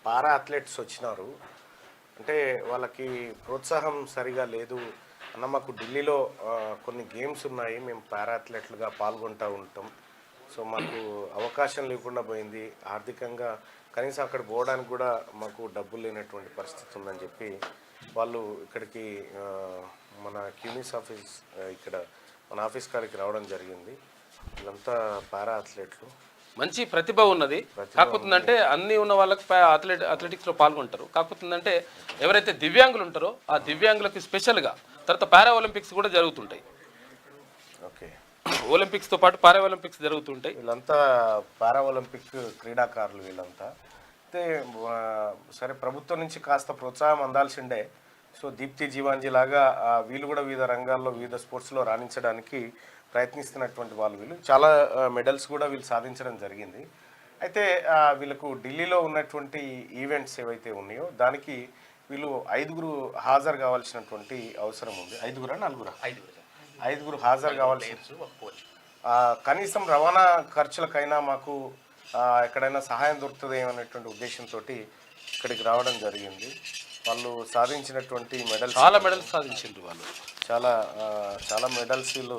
Para athletes వచ్చినారు. అంటే వాళ్ళకి ప్రోత్సాహం సరిగా లేదు అన్న. మాకు ఢిల్లీలో కొన్ని గేమ్స్ ఉన్నాయి, మేము పారా అథ్లెట్లుగా పాల్గొంటూ ఉంటాం. సో మాకు అవకాశం లేకుండా పోయింది. ఆర్థికంగా కనీసం అక్కడ పోవడానికి కూడా మాకు డబ్బులు లేనటువంటి పరిస్థితి ఉందని చెప్పి వాళ్ళు ఇక్కడికి మన క్యూనిస్ ఆఫీస్ ఇక్కడ మన ఆఫీస్ కాడికి రావడం జరిగింది. వీళ్ళంతా పారా అథ్లెట్లు, మంచి ప్రతిభ ఉన్నది. కాకపోతుందంటే అన్నీ ఉన్న వాళ్ళకి అథ్లెటిక్స్లో పాల్గొంటారు. కాకపోతుందంటే ఎవరైతే దివ్యాంగులు ఉంటారో ఆ దివ్యాంగులకి స్పెషల్గా తర్వాత పారా ఒలింపిక్స్ కూడా జరుగుతుంటాయి. ఓకే, ఒలింపిక్స్తో పాటు పారా ఒలింపిక్స్ జరుగుతుంటాయి. వీళ్ళంతా పారా ఒలింపిక్ క్రీడాకారులు వీళ్ళంతా. అయితే సరే ప్రభుత్వం నుంచి కాస్త ప్రోత్సాహం అందాల్సిండే. సో దీప్తి జీవాంజీ లాగా వీళ్ళు కూడా వివిధ రంగాల్లో వివిధ స్పోర్ట్స్లో రాణించడానికి ప్రయత్నిస్తున్నటువంటి వీళ్ళు చాలా మెడల్స్ కూడా వీళ్ళు సాధించడం జరిగింది. అయితే వీళ్ళకు ఢిల్లీలో ఉన్నటువంటి ఈవెంట్స్ ఏవైతే ఉన్నాయో దానికి వీళ్ళు 5గురు హాజరు కావాల్సినటువంటి అవసరం ఉంది. 5గురా 4గురా? 5గురు హాజరు కావాల్సి. కనీసం రవాణా ఖర్చులకైనా మాకు ఎక్కడైనా సహాయం దొరుకుతుంది అనేటువంటి ఉద్దేశంతో ఇక్కడికి రావడం జరిగింది. వాళ్ళు సాధించినటువంటి మెడల్స్, చాలా మెడల్స్ సాధించారు వాళ్ళు. చాలా మెడల్స్ వీళ్ళు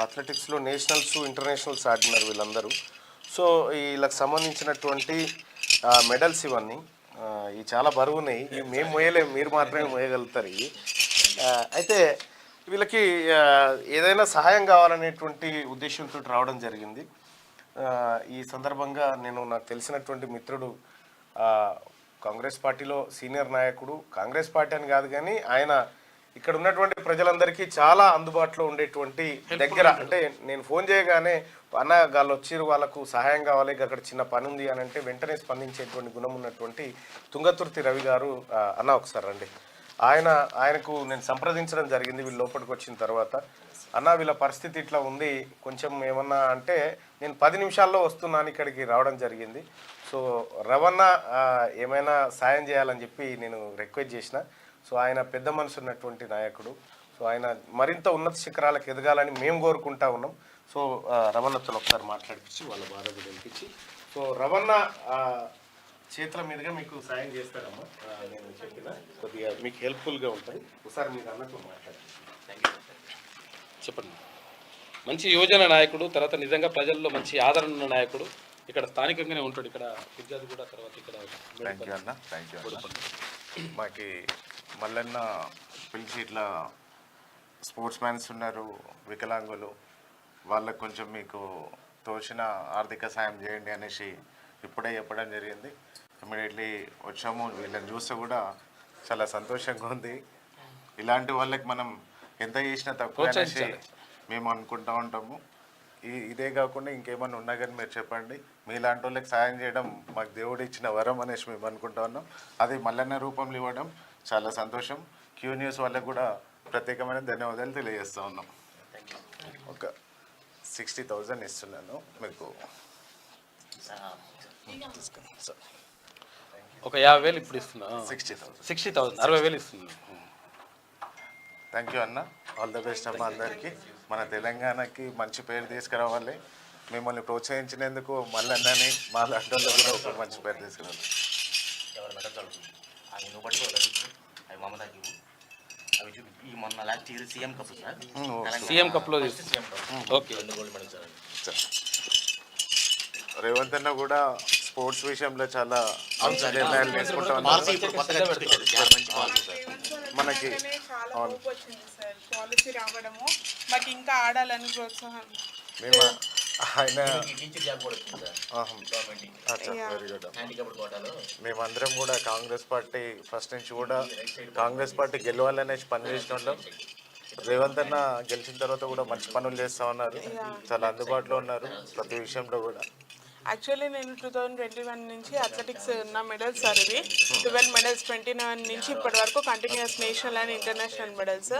అథ్లెటిక్స్లో నేషనల్స్ ఇంటర్నేషనల్స్ ఆడినారు వీళ్ళందరూ. సో వీళ్ళకి సంబంధించినటువంటి మెడల్స్ ఇవన్నీ ఇవి చాలా బరువున్నాయి. ఇవి మేము మోయలేము, మీరు మాత్రమే మోయగలుగుతారు ఇవి. అయితే వీళ్ళకి ఏదైనా సహాయం కావాలనేటువంటి ఉద్దేశంతో రావడం జరిగింది. ఈ సందర్భంగా నాకు తెలిసినటువంటి మిత్రుడు కాంగ్రెస్ పార్టీలో సీనియర్ నాయకుడు, కాంగ్రెస్ పార్టీ అని కాదు కానీ ఆయన ఇక్కడ ఉన్నటువంటి ప్రజలందరికీ చాలా అందుబాటులో ఉండేటువంటి దగ్గర. అంటే నేను ఫోన్ చేయగానే అన్న వాళ్ళు వచ్చిరు, వాళ్ళకు సహాయం కావాలి, అక్కడ చిన్న పని ఉంది అని అంటే వెంటనే స్పందించేటువంటి గుణం ఉన్నటువంటి తుంగతుర్తి రవి గారు, అన్న ఒకసారి రండి. ఆయనకు నేను సంప్రదించడం జరిగింది వీళ్ళు లోపలికి వచ్చిన తర్వాత. అన్న వీళ్ళ పరిస్థితి ఇట్లా ఉంది, కొంచెం ఏమన్నా అంటే నేను 10 నిమిషాల్లో వస్తున్నాను ఇక్కడికి రావడం జరిగింది. సో రవణ ఏమైనా సాయం చేయాలని చెప్పి నేను రిక్వెస్ట్ చేసిన. సో ఆయన పెద్ద మనసు ఉన్నటువంటి నాయకుడు. సో ఆయన మరింత ఉన్నత శిఖరాలకు ఎదగాలని మేము కోరుకుంటా ఉన్నాం. సో రవణతో ఒకసారి మాట్లాడిపించి వాళ్ళ బాధలు తెలిపించి, సో రవణ చేతుల మీదుగా మీకు సాయం చేస్తారమ్మా. నేను చెప్పిన కొద్దిగా మీకు హెల్ప్ఫుల్గా ఉంటుంది. ఒకసారి మీరు అన్నట్టు మాట్లాడండి. చెప్పండి. మంచి యువజన నాయకుడు, తర్వాత నిజంగా ప్రజల్లో మంచి ఆదరణ ఉన్న నాయకుడు. ఇక్కడ స్థానికంగానే ఉంటాడు. ఇక్కడ విద్యార్థి కూడా. తర్వాత ఇక్కడ థ్యాంక్ యూ అన్న. మాకి మల్లన్న పిలిచి ఇట్లా స్పోర్ట్స్ మ్యాన్స్ ఉన్నారు, వికలాంగులు, వాళ్ళకు కొంచెం మీకు తోచిన ఆర్థిక సాయం చేయండి అనేసి ఇప్పుడే చెప్పడం జరిగింది. ఇమ్మీడియట్లీ వచ్చాము. వీళ్ళని చూస్తే కూడా చాలా సంతోషంగా ఉంది. ఇలాంటి వాళ్ళకి మనం ఎంత చేసినా తక్కువ అనేసి మేము అనుకుంటూ ఉంటాము. ఇదే కాకుండా ఇంకేమన్నా ఉన్నా కానీ మీరు చెప్పండి. మీలాంటి వాళ్ళకి సాయం చేయడం మాకు దేవుడు ఇచ్చిన వరం అనేసి మేము అనుకుంటా ఉన్నాం. అది మల్లన్న రూపంలో ఇవ్వడం చాలా సంతోషం. క్యూ న్యూస్ వాళ్ళకి కూడా ప్రత్యేకమైన ధన్యవాదాలు తెలియజేస్తూ ఉన్నాం. ఒక 60,000 ఇస్తున్నాను మీకు. ఒక 50,000 ఇప్పుడు ఇస్తున్నా. 60,000 60,000 ఇస్తున్నాను. థ్యాంక్ యూ అన్న. ఆల్ ద బెస్ట్ అమ్మ అందరికీ. మన తెలంగాణకి మంచి పేరు తీసుకురావాలి. మిమ్మల్ని ప్రోత్సహించినందుకు మల్లన్నని మా లాంటి కూడా ఒక మంచి పేరు తీసుకురావాలి. సీఎం కప్లో ఓకే. రేవంత్ అన్న కూడా స్పోర్ట్స్ విషయంలో చాలా నిర్ణయాలు తీసుకుంటా మనకి పాలసీ రావడము, మాకు ఇంకా ఆడాలని ప్రోత్సాహం. మేము ఆయన మేమందరం కూడా కాంగ్రెస్ పార్టీ ఫస్ట్ నుంచి కూడా కాంగ్రెస్ పార్టీ గెలవాలనేసి పని చేసిన వాళ్ళం. రేవంత్ అన్న గెలిచిన తర్వాత కూడా మంచి పనులు చేస్తూ ఉన్నారు. చాలా అందుబాటులో ఉన్నారు ప్రతి విషయంలో కూడా. యాక్చువల్లీ నేను 2021 నుంచి అథ్లెటిక్స్ నా మెడల్స్ సార్ ఇవి 12 మెడల్స్ 29 నుంచి ఇప్పటి వరకు continuous national and international medals.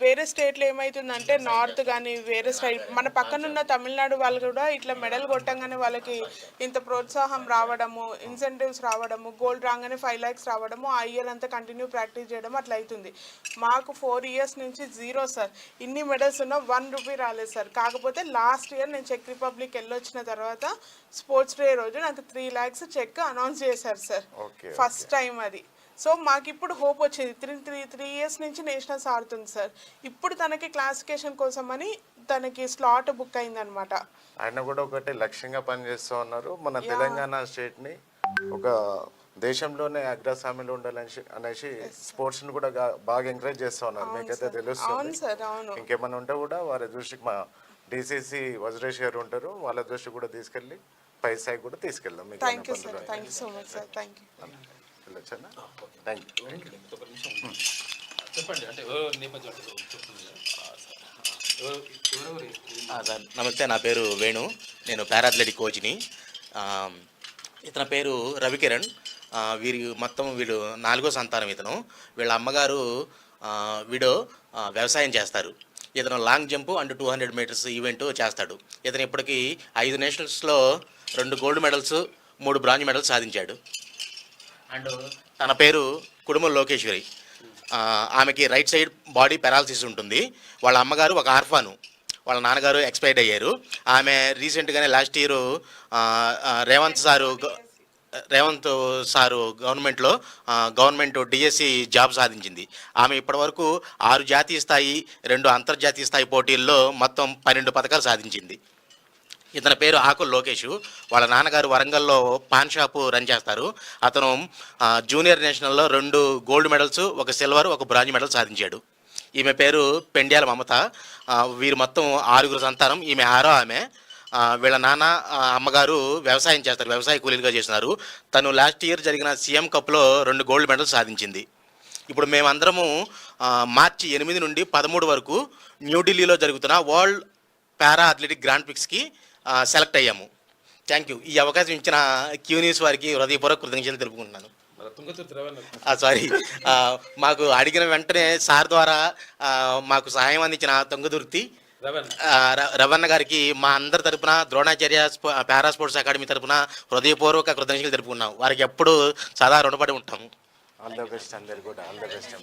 వేరే స్టేట్లో ఏమవుతుందంటే నార్త్ కానీ వేరే స్టేట్ మన పక్కనున్న తమిళనాడు వాళ్ళు కూడా ఇట్లా మెడల్ కొట్టంగానే వాళ్ళకి ఇంత ప్రోత్సాహం రావడము, ఇన్సెంటివ్స్ రావడము, గోల్డ్ రాగానే 5 lakhs రావడము, ఆ ఇయర్ అంతా కంటిన్యూ ప్రాక్టీస్ చేయడం అట్లా అవుతుంది. మాకు 4 years నుంచి 0 సార్. ఇన్ని మెడల్స్ ఉన్నా 1 రూపీ రాలేదు సార్. కాకపోతే లాస్ట్ ఇయర్ నేను చెక్ రిపబ్లిక్ వెళ్ళొచ్చిన తర్వాత తర్వాత స్పోర్ట్స్ డే రోజు నాకు 3 lakhs చెక్ అనౌన్స్ చేశారు సార్. ఓకే ఫస్ట్ టైం అది. సో మాకు ఇప్పుడు హోప్ వచ్చింది. త్రీ ఇయర్స్ నుంచి నేషనల్స్ ఆడుతుంది సార్. ఇప్పుడు తనకి క్లాసిఫికేషన్ కోసం అని తనకి స్లాట్ బుక్ అయిందనమాట. ఆయన కూడా ఒకటి లక్ష్యంగా పనిచేస్తూ ఉన్నారు, మన తెలంగాణ స్టేట్ని ఒక దేశంలోనే అగ్రస్థానంలో ఉండాలని అనేసి స్పోర్ట్స్ ని కూడా బాగా ఎంకరేజ్ చేస్తూ ఉన్నారు. మీకైతే అవును తెలుస్తుంది. సార్, అవును. ఇంకేమైనా ఉంటే కూడా వారి దృష్టికి మా డిసిసి వజ్రేష్ గారు ఉంటారు, వాళ్ళ దృష్టి కూడా తీసుకెళ్ళి పై స్థాయికి కూడా తీసుకెళ్దాం. మీకు thank you sir, thank you so much sir, thank you. వెళ్ళొచ్చా? Thank you. చెప్పండి అంటే నేపథ్యం చెప్తుంది. సార్ నమస్తే, నా పేరు వేణు, నేను పారాథ్లెటిక్ కోచ్ని. ఇతని పేరు రవికిరణ్. వీడు 4వ సంతానం. ఇతను వీళ్ళ అమ్మగారు వీడు వ్యవసాయం చేస్తారు. ఇతను long jump and 200 meters event చేస్తాడు. ఇతను ఇప్పటికీ 5 నేషనల్స్లో 2 గోల్డ్ మెడల్స్ 3 బ్రాంజ్ మెడల్స్ సాధించాడు. అండ్ తన పేరు కుడుమల లోకేశ్వరి. ఆమెకి రైట్ సైడ్ బాడీ పెరాలసిస్ ఉంటుంది. వాళ్ళ అమ్మగారు ఒక ఆర్ఫాను, వాళ్ళ నాన్నగారు ఎక్స్పైర్డ్ అయ్యారు. ఆమె రీసెంట్గానే last year Revanth sir government DSC job సాధించింది. ఆమె ఇప్పటివరకు 6 జాతీయ స్థాయి 2 అంతర్జాతీయ స్థాయి పోటీల్లో మొత్తం 12 పథకాలు సాధించింది. ఇతని పేరు ఆకుల లోకేష్. వాళ్ళ నాన్నగారు వరంగల్లో పాన్ షాపు రన్ చేస్తారు. అతను జూనియర్ నేషనల్లో 2 gold medals, 1 silver, 1 bronze medal సాధించాడు. ఈమె పేరు పెండ్యాల మమత. వీరు మొత్తం 6 సంతానం. ఈమె 6వ ఆమె. వీళ్ళ నాన్న అమ్మగారు వ్యవసాయం చేస్తారు, వ్యవసాయ కూలీలుగా చేస్తున్నారు. తను లాస్ట్ ఇయర్ జరిగిన సీఎం కప్లో 2 గోల్డ్ మెడల్స్ సాధించింది. ఇప్పుడు మేమందరము మార్చి 8 నుండి 13 వరకు న్యూఢిల్లీలో జరుగుతున్న వరల్డ్ పారా అథ్లెటిక్ గ్రాండ్ ప్రిక్స్కి సెలెక్ట్ అయ్యాము. Thank you. ఈ అవకాశం ఇచ్చిన క్యూ న్యూస్ వారికి హృదయపూర్వక కృతజ్ఞతలు తెలుపుకుంటున్నాను. సారీ, మాకు అడిగిన వెంటనే సార్ ద్వారా మాకు సహాయం అందించిన తుంగదుర్తి రవణ గారికి మా అందరి తరపున ద్రోణాచార్య పారా స్పోర్ట్స్ అకాడమీ తరపున హృదయపూర్వక కృతజ్ఞతలు తెలుపుకున్నాం. వారికి ఎప్పుడు సదా రుణపడి ఉంటాము. ఆల్ ద బెస్ట్ అందరు కూడా, all the best.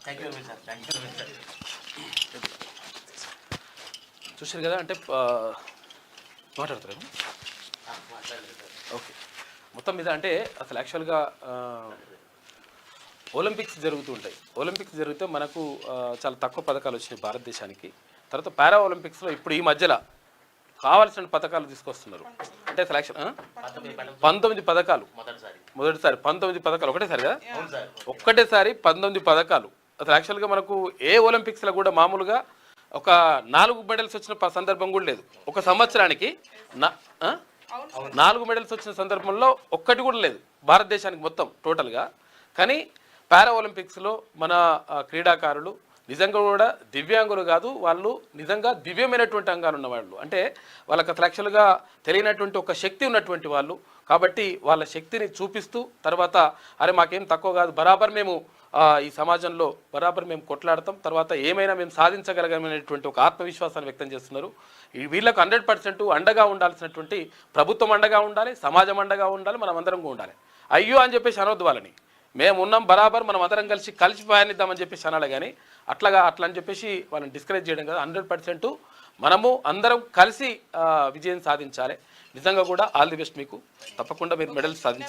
Thank you sir, thank you sir. చూశారు కదా, అంటే మాట్లాడతారు. ఓకే, మొత్తం మీద అంటే అసలు యాక్చువల్గా ఒలింపిక్స్ జరుగుతూ ఉంటాయి. ఒలింపిక్స్ జరిగితే మనకు చాలా తక్కువ పథకాలు వచ్చినాయి భారతదేశానికి. తర్వాత పారా ఒలింపిక్స్లో ఇప్పుడు ఈ మధ్యలో కావాల్సిన పథకాలు తీసుకొస్తున్నారు. అంటే సెలక్షన్ 19 పథకాలు, మొదటిసారి 19 పథకాలు ఒకటేసారి కదా, ఒక్కటేసారి 19 పథకాలు. అసలు యాక్చువల్గా మనకు ఏ ఒలింపిక్స్లో కూడా మామూలుగా ఒక 4 మెడల్స్ వచ్చిన సందర్భం కూడా లేదు. ఒక సంవత్సరానికి 4 మెడల్స్ వచ్చిన సందర్భంలో ఒక్కటి కూడా లేదు భారతదేశానికి మొత్తం టోటల్గా. కానీ పారా ఒలింపిక్స్లో మన క్రీడాకారులు నిజంగా కూడా దివ్యాంగులు కాదు, వాళ్ళు నిజంగా దివ్యమైనటువంటి అంగాలు ఉన్నవాళ్ళు. అంటే వాళ్ళకి అసలు యాక్చువల్గా తెలియనటువంటి ఒక శక్తి ఉన్నటువంటి వాళ్ళు. కాబట్టి వాళ్ళ శక్తిని చూపిస్తూ తర్వాత అరే మాకేం తక్కువ కాదు, బరాబర్ మేము ఈ సమాజంలో బరాబర్ మేము కొట్లాడతాం, తర్వాత ఏమైనా మేము సాధించగలగనేటువంటి ఒక ఆత్మవిశ్వాసాన్ని వ్యక్తం చేస్తున్నారు. వీళ్ళకు 100% అండగా ఉండాల్సినటువంటి ప్రభుత్వం అండగా ఉండాలి, సమాజం అండగా ఉండాలి, మనం అందరం ఉండాలి. అయ్యో అని చెప్పేసి అనొద్దు వాళ్ళని. మేము ఉన్నాం బరాబర్, మనం అందరం కలిసి ప్రయాణిద్దామని చెప్పేసి అనాలి. కానీ అట్లా అని చెప్పేసి వాళ్ళని డిస్కరేజ్ చేయడం కదా. 100% మనము అందరం కలిసి విజయం సాధించాలి. నిజంగా కూడా ఆల్ ది బెస్ట్ మీకు. తప్పకుండా మీరు మెడల్స్ సాధించాలి.